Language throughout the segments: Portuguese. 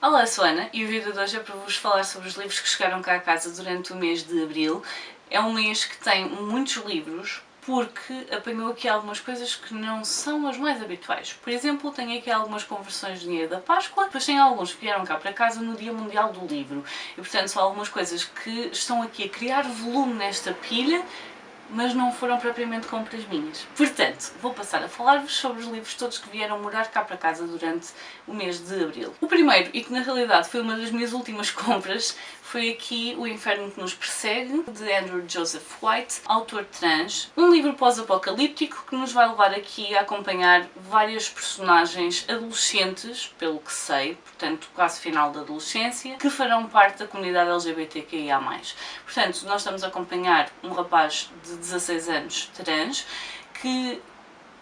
Olá, sou Ana e o vídeo de hoje é para vos falar sobre os livros que chegaram cá a casa durante o mês de Abril. É um mês que tem muitos livros porque apanhou aqui algumas coisas que não são as mais habituais. Por exemplo, tenho aqui algumas conversões de dinheiro da Páscoa, depois tem alguns que vieram cá para casa no Dia Mundial do Livro. E portanto são algumas coisas que estão aqui a criar volume nesta pilha, mas não foram propriamente compras minhas. Portanto, vou passar a falar-vos sobre os livros todos que vieram morar cá para casa durante o mês de Abril. O primeiro, e que na realidade foi uma das minhas últimas compras, foi aqui O Inferno que Nos Persegue, de Andrew Joseph White, autor trans. Um livro pós-apocalíptico que nos vai levar aqui a acompanhar várias personagens adolescentes, pelo que sei, portanto quase final da adolescência, que farão parte da comunidade LGBTQIA+. Portanto, nós estamos a acompanhar um rapaz de 16 anos trans que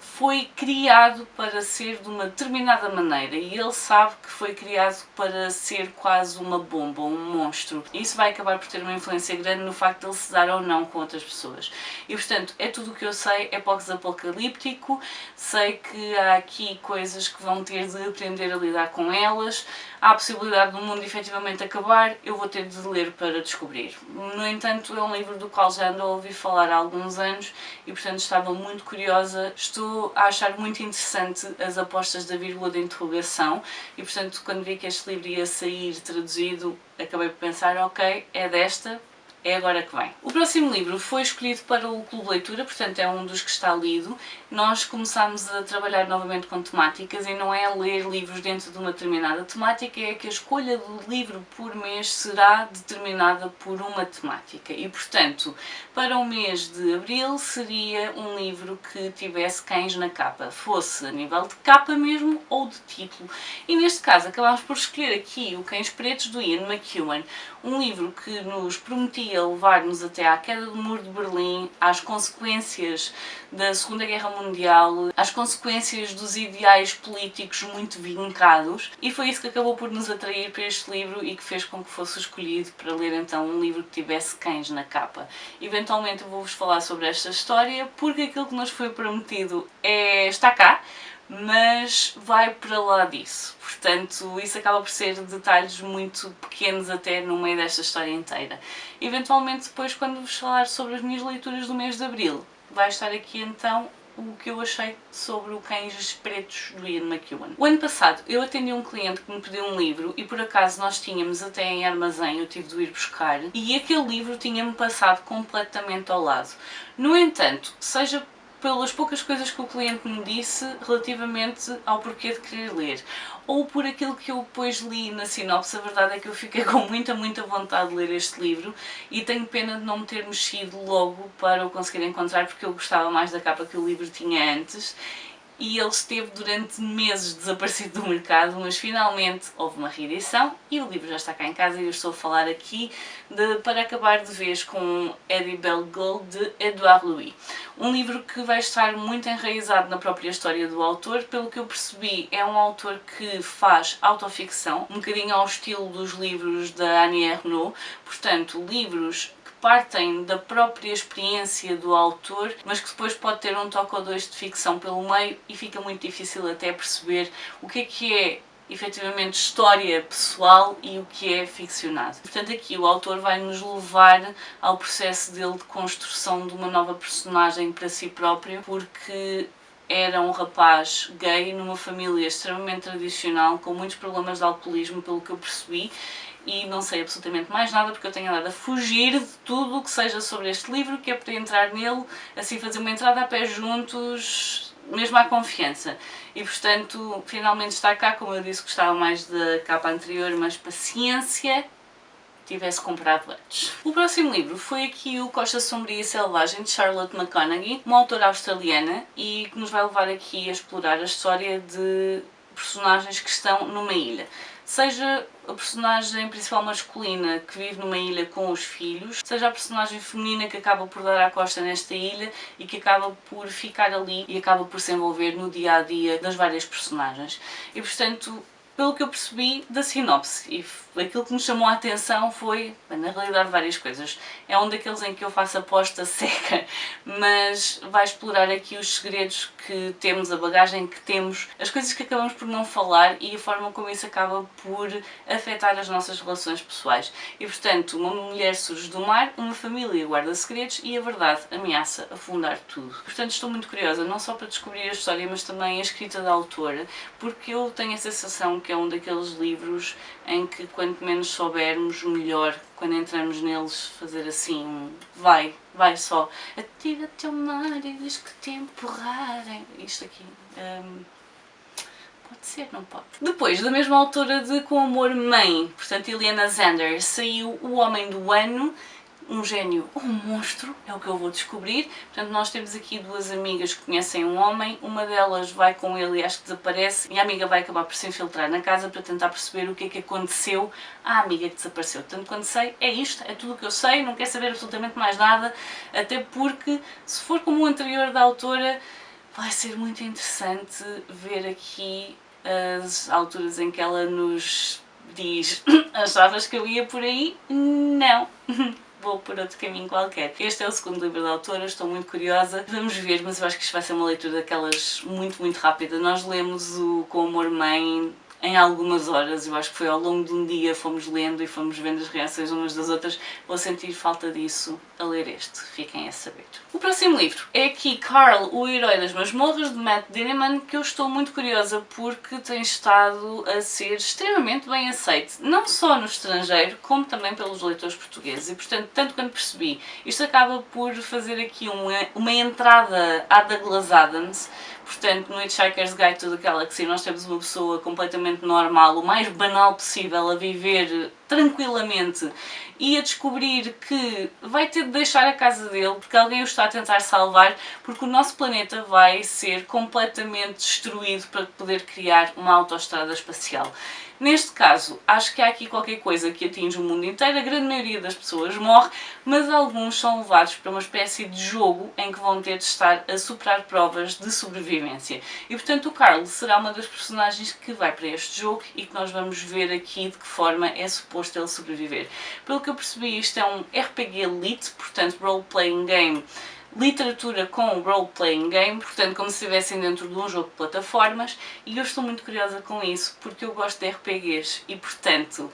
foi criado para ser de uma determinada maneira e ele sabe que foi criado para ser quase uma bomba, um monstro. E isso vai acabar por ter uma influência grande no facto de ele se dar ou não com outras pessoas. E portanto, é tudo o que eu sei, é pós-apocalíptico, sei que há aqui coisas que vão ter de aprender a lidar com elas, há a possibilidade do mundo efetivamente acabar, eu vou ter de ler para descobrir. No entanto, é um livro do qual já ando a ouvir falar há alguns anos e portanto estava muito curiosa. Estou a achar muito interessante as apostas da vírgula de interrogação e portanto quando vi que este livro ia sair traduzido acabei por pensar, ok, é desta, é agora que vem. O próximo livro foi escolhido para o Clube de Leitura, portanto é um dos que está lido. Nós começámos a trabalhar novamente com temáticas e não é ler livros dentro de uma determinada temática, é que a escolha do livro por mês será determinada por uma temática e portanto para o mês de Abril seria um livro que tivesse cães na capa, fosse a nível de capa mesmo ou de título. E neste caso acabámos por escolher aqui o Cães Pretos do Ian McEwan, um livro que nos prometia levar-nos até à queda do Muro de Berlim, às consequências da Segunda Guerra Mundial, às consequências dos ideais políticos muito vincados, e foi isso que acabou por nos atrair para este livro e que fez com que fosse escolhido para ler então um livro que tivesse cães na capa. Eventualmente eu vou-vos falar sobre esta história porque aquilo que nos foi prometido está cá, mas vai para lá disso. Portanto, isso acaba por ser detalhes muito pequenos até no meio desta história inteira. Eventualmente depois, quando vos falar sobre as minhas leituras do mês de Abril, vai estar aqui então o que eu achei sobre o Cães Pretos do Ian McEwan. O ano passado eu atendi um cliente que me pediu um livro e por acaso nós tínhamos até em armazém, eu tive de ir buscar, e aquele livro tinha-me passado completamente ao lado. No entanto, seja pelas poucas coisas que o cliente me disse relativamente ao porquê de querer ler, ou por aquilo que eu depois li na sinopse, a verdade é que eu fiquei com muita vontade de ler este livro e tenho pena de não me ter mexido logo para o conseguir encontrar porque eu gostava mais da capa que o livro tinha antes. E ele esteve durante meses desaparecido do mercado, mas finalmente houve uma reedição e o livro já está cá em casa e eu estou a falar aqui Para Acabar de Vez com Eddie Bellegold, de Edouard Louis. Um livro que vai estar muito enraizado na própria história do autor, pelo que eu percebi é um autor que faz autoficção, um bocadinho ao estilo dos livros da Annie Ernaux, portanto livros partem da própria experiência do autor, mas que depois pode ter um toque ou dois de ficção pelo meio e fica muito difícil até perceber o que é efetivamente história pessoal e o que é ficcionado. Portanto aqui o autor vai nos levar ao processo dele de construção de uma nova personagem para si próprio, porque era um rapaz gay numa família extremamente tradicional, com muitos problemas de alcoolismo, pelo que eu percebi, e não sei absolutamente mais nada porque eu tenho andado a fugir de tudo o que seja sobre este livro, que é para entrar nele, assim fazer uma entrada a pé juntos, mesmo à confiança. E portanto, finalmente está cá, como eu disse, gostava mais da capa anterior, mas paciência, tivesse comprado antes. O próximo livro foi aqui o Costa Sombria e Selvagem, de Charlotte McConaghy, uma autora australiana, e que nos vai levar aqui a explorar a história de personagens que estão numa ilha. Seja a personagem principal masculina que vive numa ilha com os filhos, seja a personagem feminina que acaba por dar à costa nesta ilha e que acaba por ficar ali e acaba por se envolver no dia a dia das várias personagens. E portanto, pelo que eu percebi da sinopse, e aquilo que me chamou a atenção foi, bem, na realidade, várias coisas. É um daqueles em que eu faço aposta seca, mas vai explorar aqui os segredos que temos, a bagagem que temos, as coisas que acabamos por não falar e a forma como isso acaba por afetar as nossas relações pessoais. E portanto, uma mulher surge do mar, uma família guarda segredos e a verdade ameaça afundar tudo. Portanto, estou muito curiosa, não só para descobrir a história, mas também a escrita da autora, porque eu tenho a sensação que é um daqueles livros em que quanto menos soubermos, melhor, quando entramos neles, fazer assim vai só, atira-te ao mar e diz que te empurrarem, isto aqui, pode ser, não pode? Depois, da mesma autora de Com Amor Mãe, portanto Eliana Zander, saiu O Homem do Ano, um gênio ou um monstro, é o que eu vou descobrir. Portanto, nós temos aqui duas amigas que conhecem um homem, uma delas vai com ele e acho que desaparece, e a amiga vai acabar por se infiltrar na casa para tentar perceber o que é que aconteceu à amiga que desapareceu. Tanto quanto sei, é isto, é tudo o que eu sei, não quero saber absolutamente mais nada, até porque, se for como o anterior da autora, vai ser muito interessante ver aqui as alturas em que ela nos diz: achavas que eu ia por aí? Não! Vou por outro caminho qualquer. Este é o segundo livro da autora, estou muito curiosa. Vamos ver, mas eu acho que isto vai ser uma leitura daquelas muito rápida. Nós lemos o Com Amor Mãe em algumas horas, eu acho que foi ao longo de um dia, fomos lendo e fomos vendo as reações umas das outras. Vou sentir falta disso a ler este, fiquem a saber. O próximo livro é aqui Carl, o Herói das Masmorras, de Matt Dinniman, que eu estou muito curiosa porque tem estado a ser extremamente bem aceito, não só no estrangeiro, como também pelos leitores portugueses, e portanto, tanto quanto percebi, isto acaba por fazer aqui uma entrada à Douglas Adams. Portanto, no Hitchhiker's Guide to the Galaxy nós temos uma pessoa completamente normal, o mais banal possível, a viver tranquilamente e a descobrir que vai ter de deixar a casa dele porque alguém o está a tentar salvar, porque o nosso planeta vai ser completamente destruído para poder criar uma autoestrada espacial. Neste caso, acho que há aqui qualquer coisa que atinge o mundo inteiro, a grande maioria das pessoas morre, mas alguns são levados para uma espécie de jogo em que vão ter de estar a superar provas de sobrevivência. E portanto o Carl será uma das personagens que vai para este jogo e que nós vamos ver aqui de que forma é suposto ele sobreviver. Pelo que eu percebi, isto é um RPG Elite, portanto role-playing game, literatura com role-playing game, portanto como se estivessem dentro de um jogo de plataformas, e eu estou muito curiosa com isso porque eu gosto de RPGs e portanto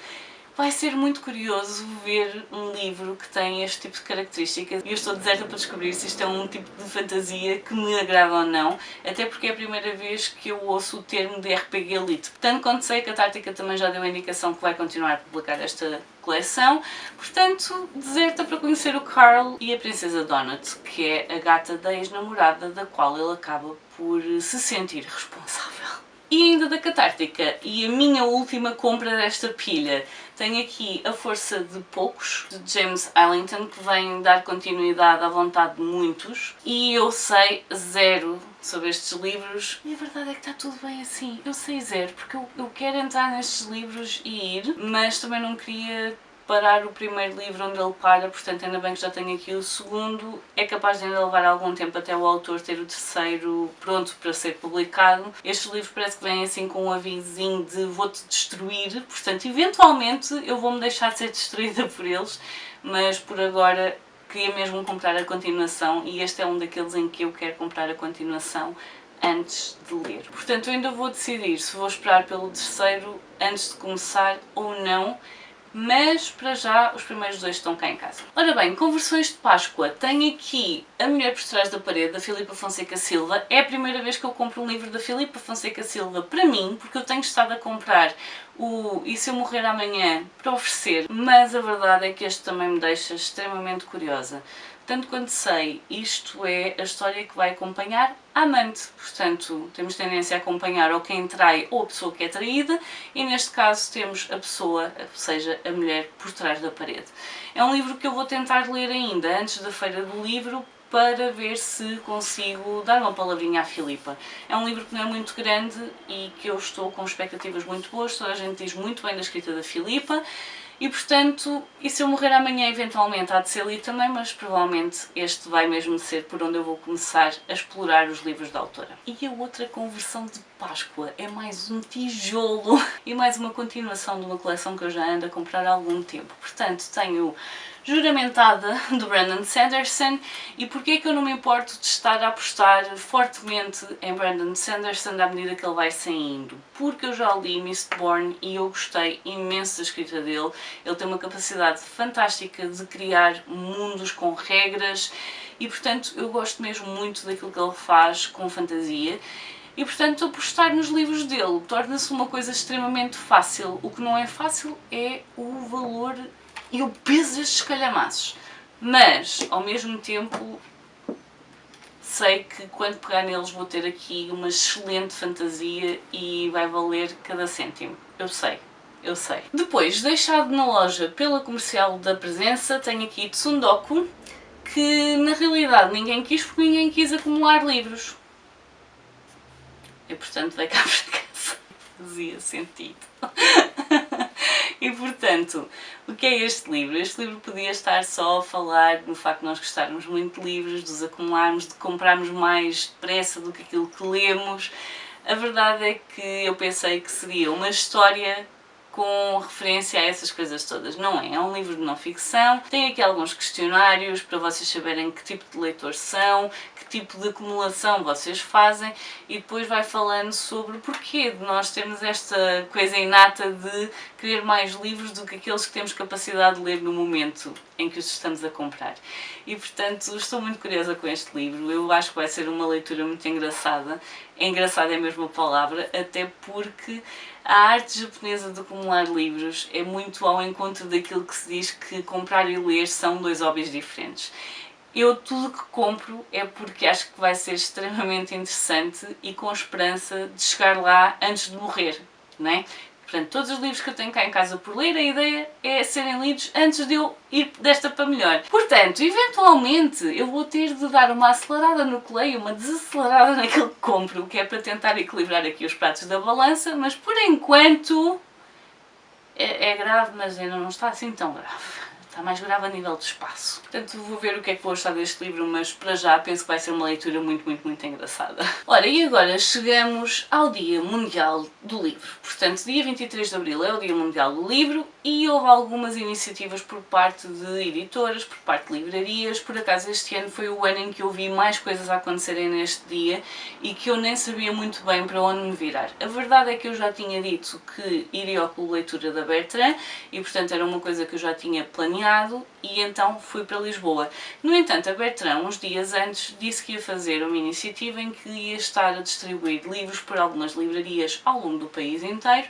vai ser muito curioso ver um livro que tem este tipo de características e eu estou deserta para descobrir se isto é um tipo de fantasia que me agrada ou não, até porque é a primeira vez que eu ouço o termo de RPG Elite. Tanto quanto sei que a Tártica também já deu a indicação que vai continuar a publicar esta coleção, portanto deserta para conhecer o Carl e a Princesa Donut, que é a gata da ex-namorada da qual ele acaba por se sentir responsável. E ainda da Catártica, e a minha última compra desta pilha, tenho aqui A Força de Poucos, de James Allington, que vem dar continuidade à vontade de muitos, e eu sei zero sobre estes livros, e a verdade é que está tudo bem assim. Eu sei zero, porque eu quero entrar nestes livros e ir, mas também não queria parar o primeiro livro onde ele para, portanto ainda bem que já tenho aqui o segundo. É capaz de ainda levar algum tempo até o autor ter o terceiro pronto para ser publicado. Estes livros parece que vêm assim com um avisinho de vou-te destruir, portanto eventualmente eu vou-me deixar de ser destruída por eles, mas por agora queria mesmo comprar a continuação e este é um daqueles em que eu quero comprar a continuação antes de ler. Portanto eu ainda vou decidir se vou esperar pelo terceiro antes de começar ou não, mas para já os primeiros dois estão cá em casa. Ora bem, com versões de Páscoa, tenho aqui A Mulher por Trás da Parede, da Filipa Fonseca Silva. É a primeira vez que eu compro um livro da Filipa Fonseca Silva para mim, porque eu tenho estado a comprar o E Se Eu Morrer Amanhã para oferecer, mas a verdade é que este também me deixa extremamente curiosa. Tanto quanto sei, isto é a história que vai acompanhar a amante, portanto temos tendência a acompanhar ou quem trai ou a pessoa que é traída e neste caso temos a pessoa, ou seja, a mulher por trás da parede. É um livro que eu vou tentar ler ainda antes da Feira do Livro para ver se consigo dar uma palavrinha à Filipa. É um livro que não é muito grande e que eu estou com expectativas muito boas, toda a gente diz muito bem da escrita da Filipa. E portanto, e se eu morrer amanhã eventualmente há de ser lido também, mas provavelmente este vai mesmo ser por onde eu vou começar a explorar os livros da autora. E a outra conversão de Páscoa é mais um tijolo e mais uma continuação de uma coleção que eu já ando a comprar há algum tempo. Portanto, tenho Juramentada, do Brandon Sanderson. E porquê é que eu não me importo de estar a apostar fortemente em Brandon Sanderson à medida que ele vai saindo? Porque eu já li Mistborn e eu gostei imenso da escrita dele. Ele tem uma capacidade fantástica de criar mundos com regras e, portanto, eu gosto mesmo muito daquilo que ele faz com fantasia. E, portanto, apostar nos livros dele torna-se uma coisa extremamente fácil. O que não é fácil é o valor e o peso destes calhamaços. Mas, ao mesmo tempo, sei que quando pegar neles vou ter aqui uma excelente fantasia e vai valer cada cêntimo. Eu sei. Eu sei. Depois, deixado na loja pela Comercial da Presença, tenho aqui Tsundoku, que na realidade ninguém quis porque ninguém quis acumular livros. E portanto veio cá para casa. Fazia sentido. E portanto, o que é este livro? Este livro podia estar só a falar no facto de nós gostarmos muito de livros, de os acumularmos, de comprarmos mais depressa do que aquilo que lemos. A verdade é que eu pensei que seria uma história com referência a essas coisas todas. Não é, é um livro de não ficção, tem aqui alguns questionários para vocês saberem que tipo de leitores são, que tipo de acumulação vocês fazem e depois vai falando sobre o porquê de nós termos esta coisa inata de querer mais livros do que aqueles que temos capacidade de ler no momento em que os estamos a comprar. E portanto estou muito curiosa com este livro, eu acho que vai ser uma leitura muito engraçada. Engraçada é mesmo a palavra, até porque a arte japonesa de acumular livros é muito ao encontro daquilo que se diz que comprar e ler são dois hobbies diferentes. Eu tudo que compro é porque acho que vai ser extremamente interessante e com esperança de chegar lá antes de morrer, não é? Portanto, todos os livros que eu tenho cá em casa por ler, a ideia é serem lidos antes de eu ir desta para melhor. Portanto, eventualmente eu vou ter de dar uma acelerada no que leio, uma desacelerada naquilo que compro, o que é para tentar equilibrar aqui os pratos da balança, mas por enquanto é grave, mas ainda não está assim tão grave. Está mais grave a nível de espaço. Portanto, vou ver o que é que vou achar deste livro, mas para já penso que vai ser uma leitura muito engraçada. Ora, e agora chegamos ao Dia Mundial do Livro. Portanto, dia 23 de Abril é o Dia Mundial do Livro e houve algumas iniciativas por parte de editoras, por parte de livrarias. Por acaso este ano foi o ano em que eu vi mais coisas a acontecerem neste dia e que eu nem sabia muito bem para onde me virar. A verdade é que eu já tinha dito que iria ao Clube de Leitura da Bertrand e portanto era uma coisa que eu já tinha planeado e então fui para Lisboa. No entanto, a Bertrand, uns dias antes, disse que ia fazer uma iniciativa em que ia estar a distribuir livros por algumas livrarias ao longo do país inteiro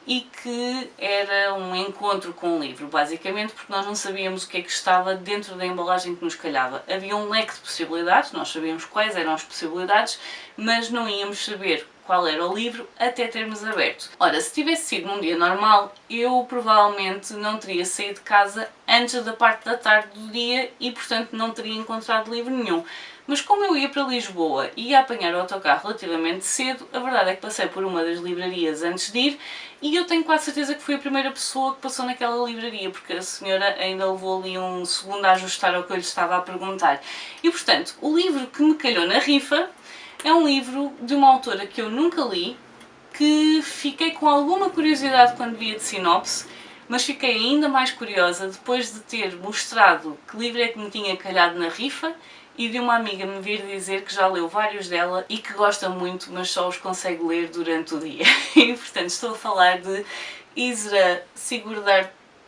e que era um encontro com o livro, basicamente porque nós não sabíamos o que é que estava dentro da embalagem que nos calhava. Havia um leque de possibilidades, nós sabíamos quais eram as possibilidades, mas não íamos saber qual era o livro até termos aberto. Ora, se tivesse sido num dia normal, eu provavelmente não teria saído de casa antes da parte da tarde do dia e, portanto, não teria encontrado livro nenhum. Mas como eu ia para Lisboa e ia apanhar o autocarro relativamente cedo, a verdade é que passei por uma das livrarias antes de ir e eu tenho quase certeza que fui a primeira pessoa que passou naquela livraria, porque a senhora ainda levou ali um segundo a ajustar ao que eu lhe estava a perguntar. E, portanto, o livro que me calhou na rifa é um livro de uma autora que eu nunca li, que fiquei com alguma curiosidade quando vi a de sinopse, mas fiquei ainda mais curiosa depois de ter mostrado que livro é que me tinha calhado na rifa e de uma amiga me vir dizer que já leu vários dela e que gosta muito, mas só os consegue ler durante o dia. E portanto estou a falar de Isra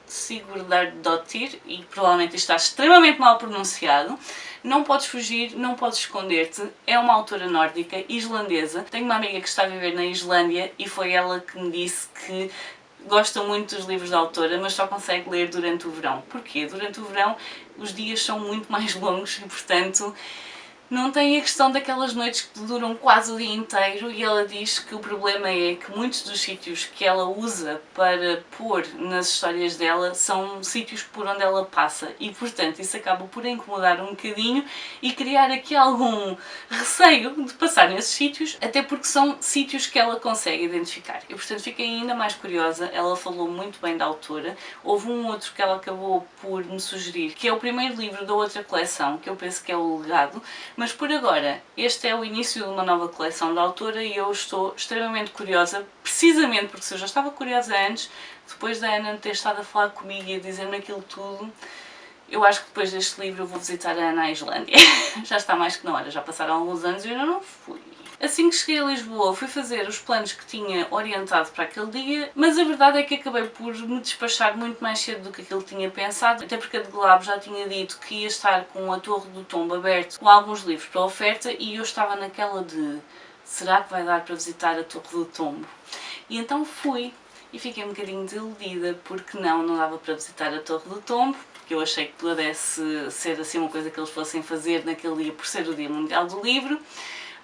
Sigurdardóttir, e provavelmente isto está extremamente mal pronunciado. Não podes fugir, não podes esconder-te. É uma autora nórdica, islandesa. Tenho uma amiga que está a viver na Islândia e foi ela que me disse que gosta muito dos livros da autora, mas só consegue ler durante o verão. Porquê? Durante o verão os dias são muito mais longos e, portanto, Não tem a questão daquelas noites que duram quase o dia inteiro, e ela diz que o problema é que muitos dos sítios que ela usa para pôr nas histórias dela são sítios por onde ela passa, e portanto isso acaba por a incomodar um bocadinho e criar aqui algum receio de passar nesses sítios, até porque são sítios que ela consegue identificar. E portanto fiquei ainda mais curiosa. Ela falou muito bem da autora. Houve um outro que ela acabou por me sugerir, que é o primeiro livro da outra coleção, que eu penso que é o Legado. Mas por agora, este é o início de uma nova coleção da autora e eu estou extremamente curiosa, precisamente porque se eu já estava curiosa antes, depois da Ana ter estado a falar comigo e a dizer-me aquilo tudo, eu acho que depois deste livro eu vou visitar a Ana à Islândia. Já está mais que na hora, já passaram alguns anos e eu ainda não fui. Assim que cheguei a Lisboa, fui fazer os planos que tinha orientado para aquele dia, mas a verdade é que acabei por me despachar muito mais cedo do que aquilo que tinha pensado, até porque a de Glabo já tinha dito que ia estar com a Torre do Tombo aberto, com alguns livros para oferta, e eu estava naquela de: será que vai dar para visitar a Torre do Tombo? E então fui, e fiquei um bocadinho desiludida, porque não dava para visitar a Torre do Tombo, que eu achei que pudesse ser assim uma coisa que eles fossem fazer naquele dia por ser o Dia Mundial do Livro.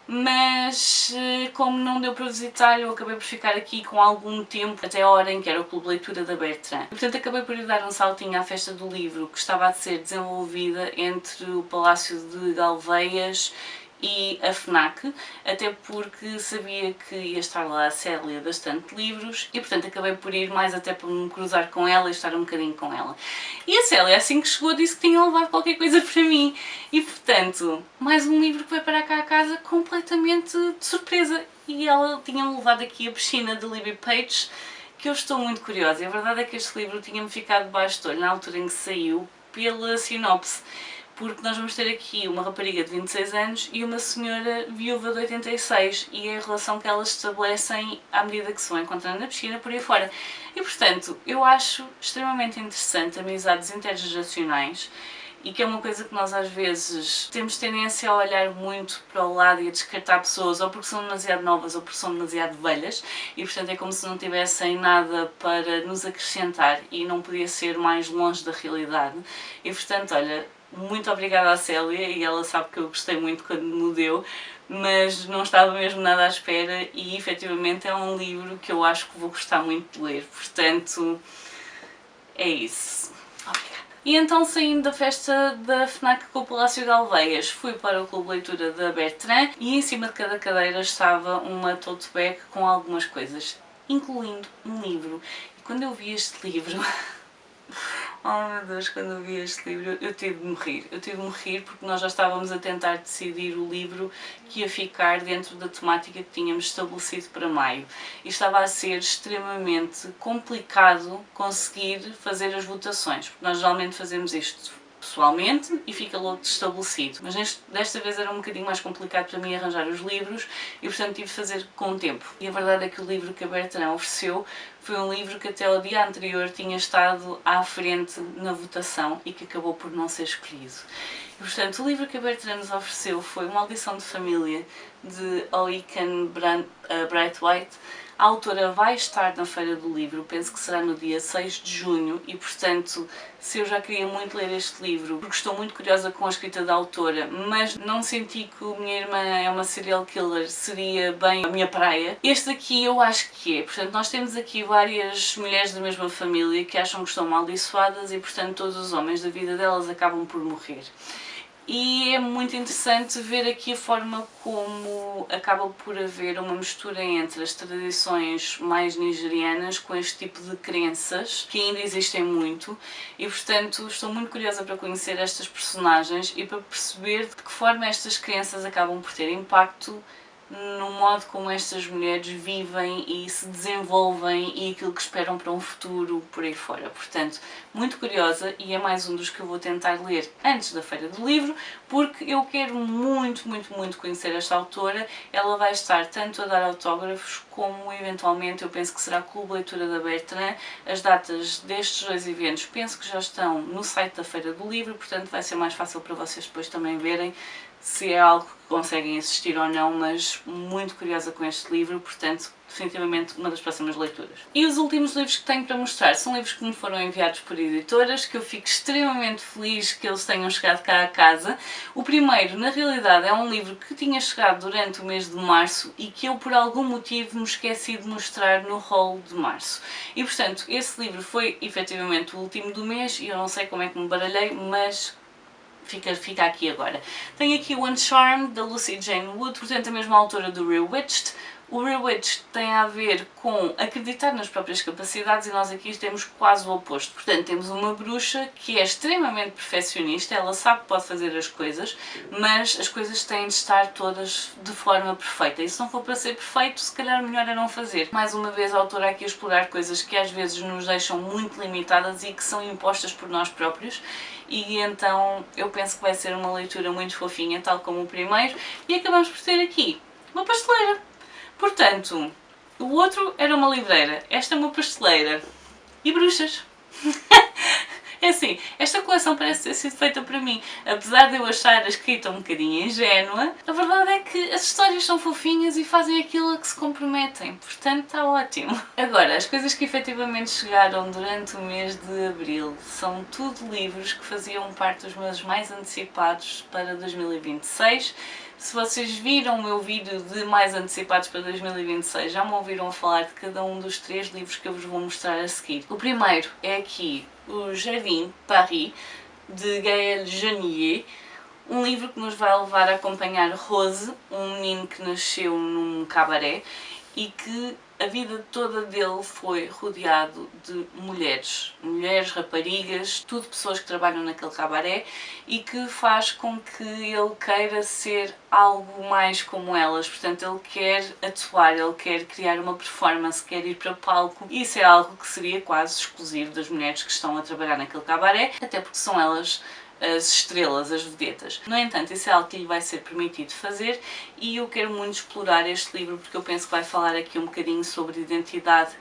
Mas como não deu para visitar, eu acabei por ficar aqui com algum tempo, até a hora em que era o Clube de Leitura da Bertrand. E, portanto, acabei por ir dar um saltinho à Festa do Livro, que estava a ser desenvolvida entre o Palácio de Galveias e a FNAC, até porque sabia que ia estar lá a Célia da Estante de Livros e, portanto, acabei por ir mais até para me cruzar com ela e estar um bocadinho com ela. E a Célia, assim que chegou, disse que tinha levado qualquer coisa para mim e, portanto, mais um livro que vai para cá a casa completamente de surpresa. E ela tinha-me levado aqui a Piscina de Libby Page, que eu estou muito curiosa. E a verdade é que este livro tinha-me ficado debaixo do olho na altura em que saiu, pela sinopse, porque nós vamos ter aqui uma rapariga de 26 anos e uma senhora viúva de 86, e é a relação que elas estabelecem à medida que se vão encontrando na piscina, por aí fora. E portanto, eu acho extremamente interessante amizades intergeracionais, e que é uma coisa que nós às vezes temos tendência a olhar muito para o lado e a descartar pessoas, ou porque são demasiado novas ou porque são demasiado velhas, e portanto é como se não tivessem nada para nos acrescentar, e não podia ser mais longe da realidade. E portanto, olha, muito obrigada à Célia, e ela sabe que eu gostei muito quando me deu, mas não estava mesmo nada à espera, e efetivamente é um livro que eu acho que vou gostar muito de ler, portanto é isso. Obrigada. E então, saindo da festa da FNAC com o Palácio Galveias, fui para o Clube de Leitura da Bertrand, e em cima de cada cadeira estava uma tote bag com algumas coisas, incluindo um livro. E quando eu vi este livro... Oh meu Deus, quando eu vi este livro eu tive de morrer. Eu tive de morrer porque nós já estávamos a tentar decidir o livro que ia ficar dentro da temática que tínhamos estabelecido para maio. E estava a ser extremamente complicado conseguir fazer as votações, porque nós geralmente fazemos isto pessoalmente e fica logo estabelecido. Mas desta vez era um bocadinho mais complicado para mim arranjar os livros e, portanto, tive de fazer com o tempo. E a verdade é que o livro que a Bertrand ofereceu foi um livro que até ao dia anterior tinha estado à frente na votação e que acabou por não ser escolhido. E, portanto, o livro que a Bertrand nos ofereceu foi Uma Audição de Família, de Oiken Braithwaite. A autora vai estar na Feira do Livro, penso que será no dia 6 de junho, e portanto, se eu já queria muito ler este livro, porque estou muito curiosa com a escrita da autora, mas não senti que o Minha Irmã é uma serial killer seria bem a minha praia, este aqui eu acho que é. Portanto, nós temos aqui várias mulheres da mesma família que acham que estão amaldiçoadas e, portanto, todos os homens da vida delas acabam por morrer. E é muito interessante ver aqui a forma como acaba por haver uma mistura entre as tradições mais nigerianas com este tipo de crenças, que ainda existem muito, e portanto estou muito curiosa para conhecer estas personagens e para perceber de que forma estas crenças acabam por ter impacto no modo como estas mulheres vivem e se desenvolvem e aquilo que esperam para um futuro por aí fora. Portanto, muito curiosa, e é mais um dos que eu vou tentar ler antes da Feira do Livro, porque eu quero muito, muito, muito conhecer esta autora. Ela vai estar tanto a dar autógrafos como, eventualmente, eu penso que será Clube de Leitura da Bertrand. As datas destes dois eventos penso que já estão no site da Feira do Livro, portanto vai ser mais fácil para vocês depois também verem se é algo que conseguem assistir ou não, mas muito curiosa com este livro, portanto, definitivamente uma das próximas leituras. E os últimos livros que tenho para mostrar são livros que me foram enviados por editoras, que eu fico extremamente feliz que eles tenham chegado cá a casa. O primeiro, na realidade, é um livro que tinha chegado durante o mês de março e que eu, por algum motivo, me esqueci de mostrar no haul de março. E, portanto, esse livro foi, efetivamente, o último do mês e eu não sei como é que me baralhei, mas fica aqui agora. Tenho aqui o Uncharmed, da Lucy Jane Wood, portanto a mesma autora do Bewitched. O Bewitched tem a ver com acreditar nas próprias capacidades e nós aqui temos quase o oposto. Portanto, temos uma bruxa que é extremamente perfeccionista, ela sabe que pode fazer as coisas, mas as coisas têm de estar todas de forma perfeita. E se não for para ser perfeito, se calhar melhor é não fazer. Mais uma vez a autora aqui a explorar coisas que às vezes nos deixam muito limitadas e que são impostas por nós próprios. E então eu penso que vai ser uma leitura muito fofinha, tal como o primeiro. E acabamos por ter aqui uma pasteleira. Portanto, o outro era uma livreira, esta é uma pasteleira e bruxas. É assim, esta coleção parece ter sido feita para mim, apesar de eu achar a escrita um bocadinho ingênua, a verdade é que as histórias são fofinhas e fazem aquilo a que se comprometem, portanto está ótimo. Agora, as coisas que efetivamente chegaram durante o mês de Abril são tudo livros que faziam parte dos meus mais antecipados para 2026. Se vocês viram o meu vídeo de mais antecipados para 2026, já me ouviram falar de cada um dos 3 livros que eu vos vou mostrar a seguir. O primeiro é aqui o Jardim Paris, de Gaël Janier, um livro que nos vai levar a acompanhar Rose, um menino que nasceu num cabaré e que a vida toda dele foi rodeado de mulheres, raparigas, tudo pessoas que trabalham naquele cabaré e que faz com que ele queira ser algo mais como elas, portanto ele quer atuar, ele quer criar uma performance, quer ir para palco e isso é algo que seria quase exclusivo das mulheres que estão a trabalhar naquele cabaré, até porque são elas as estrelas, as vedetas. No entanto, isso é algo que lhe vai ser permitido fazer e eu quero muito explorar este livro porque eu penso que vai falar aqui um bocadinho sobre identidade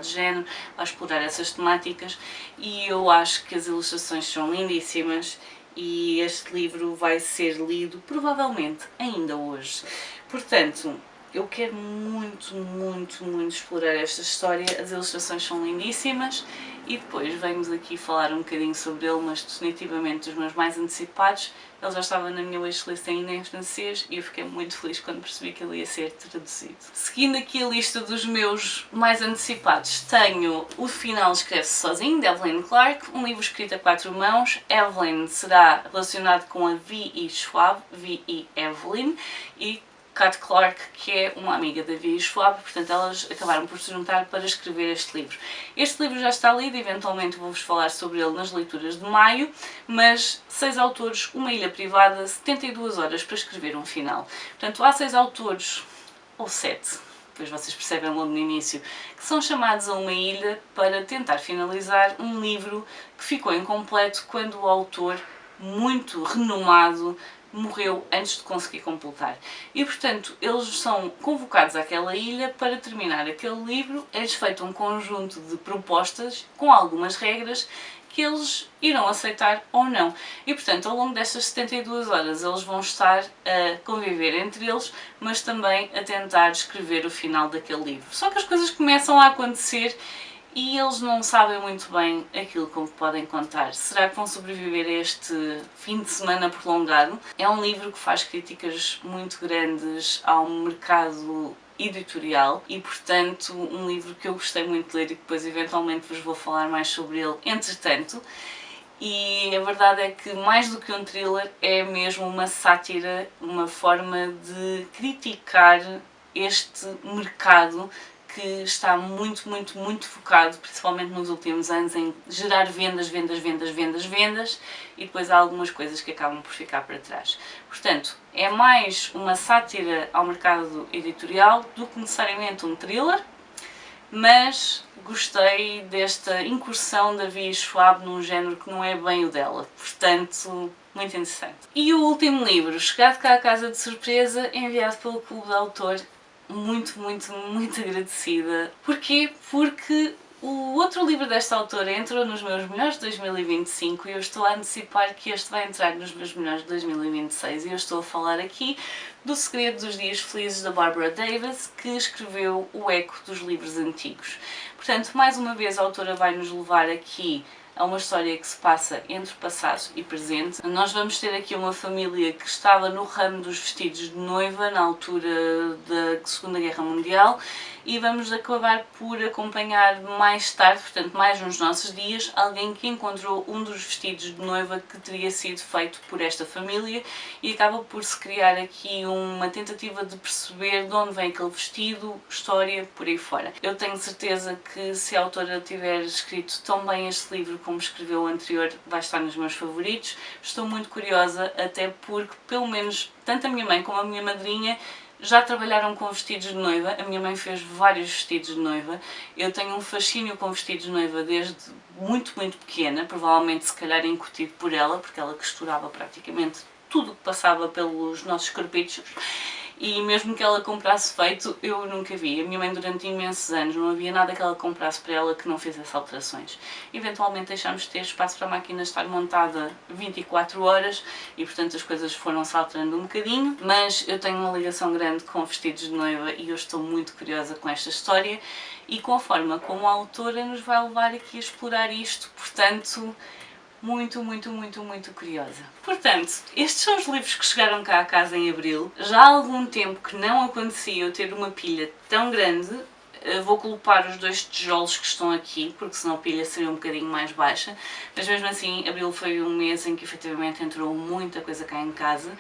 de género, vai explorar essas temáticas e eu acho que as ilustrações são lindíssimas e este livro vai ser lido provavelmente ainda hoje. Portanto, eu quero muito explorar esta história, as ilustrações são lindíssimas e depois venho aqui falar um bocadinho sobre ele, mas definitivamente dos meus mais antecipados. Ele já estava na minha wishlist ainda em francês e eu fiquei muito feliz quando percebi que ele ia ser traduzido. Seguindo aqui a lista dos meus mais antecipados, tenho O Final Escreve-se Sozinho, de Evelyn Clark, um livro escrito a 4 mãos. Evelyn será relacionado com a V.E. Schwab, V.E. Evelyn, e Kat Clark, que é uma amiga da V.E. Schwab, portanto elas acabaram por se juntar para escrever este livro. Este livro já está lido, eventualmente vou-vos falar sobre ele nas leituras de maio, mas 6 autores, uma ilha privada, 72 horas para escrever um final. Portanto, há 6 autores, ou 7, depois vocês percebem logo no início, que são chamados a uma ilha para tentar finalizar um livro que ficou incompleto quando o autor, muito renomado, morreu antes de conseguir completar. E, portanto, eles são convocados àquela ilha para terminar aquele livro. É-lhes feito um conjunto de propostas com algumas regras que eles irão aceitar ou não. E, portanto, ao longo destas 72 horas eles vão estar a conviver entre eles, mas também a tentar escrever o final daquele livro. Só que as coisas começam a acontecer e eles não sabem muito bem aquilo como podem contar. Será que vão sobreviver a este fim de semana prolongado? É um livro que faz críticas muito grandes ao mercado editorial e, portanto, um livro que eu gostei muito de ler e que depois eventualmente vos vou falar mais sobre ele entretanto. E a verdade é que, mais do que um thriller, é mesmo uma sátira, uma forma de criticar este mercado que está muito focado, principalmente nos últimos anos, em gerar vendas e depois há algumas coisas que acabam por ficar para trás. Portanto, é mais uma sátira ao mercado editorial do que necessariamente um thriller, mas gostei desta incursão da V.E. Schwab num género que não é bem o dela, portanto, muito interessante. E o último livro, chegado cá à casa de surpresa, enviado pelo Clube de Autor, muito agradecida. Porquê? Porque O outro livro desta autora entrou nos meus melhores de 2025 e eu estou a antecipar que este vai entrar nos meus melhores de 2026 e eu estou a falar aqui do Segredo dos Dias Felizes da Barbara Davis, que escreveu O Eco dos Livros Antigos. Portanto, mais uma vez a autora vai nos levar aqui a uma história que se passa entre passado e presente. Nós vamos ter aqui uma família que estava no ramo dos vestidos de noiva na altura da Segunda Guerra Mundial e vamos acabar por acompanhar mais tarde, portanto mais nos nossos dias, alguém que encontrou um dos vestidos de noiva que teria sido feito por esta família e acaba por se criar aqui uma tentativa de perceber de onde vem aquele vestido, história, por aí fora. Eu tenho certeza que se a autora tiver escrito tão bem este livro como escreveu o anterior, vai estar nos meus favoritos. Estou muito curiosa, até porque pelo menos tanto a minha mãe como a minha madrinha já trabalharam com vestidos de noiva. A minha mãe fez vários vestidos de noiva. Eu tenho um fascínio com vestidos de noiva desde muito pequena, provavelmente se calhar incutido por ela, porque ela costurava praticamente tudo o que passava pelos nossos corpichos. E mesmo que ela comprasse feito, eu nunca vi. A minha mãe durante imensos anos não havia nada que ela comprasse para ela que não fizesse alterações. Eventualmente deixámos de ter espaço para a máquina estar montada 24 horas e portanto as coisas foram-se alterando um bocadinho, mas eu tenho uma ligação grande com vestidos de noiva e eu estou muito curiosa com esta história e com a forma como a autora nos vai levar aqui a explorar isto, portanto muito curiosa. Portanto, estes são os livros que chegaram cá à casa em abril. Já há algum tempo que não acontecia eu ter uma pilha tão grande. Vou culpar os 2 tijolos que estão aqui, porque senão a pilha seria um bocadinho mais baixa, mas mesmo assim, abril foi um mês em que efetivamente entrou muita coisa cá em casa.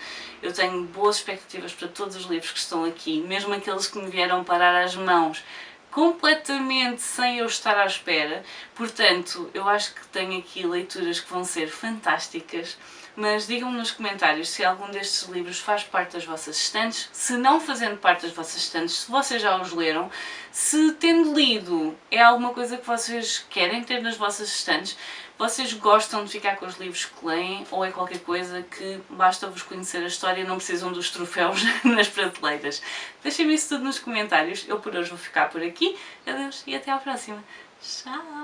Eu tenho boas expectativas para todos os livros que estão aqui, mesmo aqueles que me vieram parar às mãos completamente sem eu estar à espera, portanto eu acho que tenho aqui leituras que vão ser fantásticas, mas digam-me nos comentários se algum destes livros faz parte das vossas estantes, se não fazendo parte das vossas estantes, se vocês já os leram, se tendo lido é alguma coisa que vocês querem ter nas vossas estantes, vocês gostam de ficar com os livros que leem ou é qualquer coisa que basta vos conhecer a história e não precisam dos troféus nas prateleiras? Deixem-me isso tudo nos comentários, eu por hoje vou ficar por aqui, adeus e até à próxima. Tchau!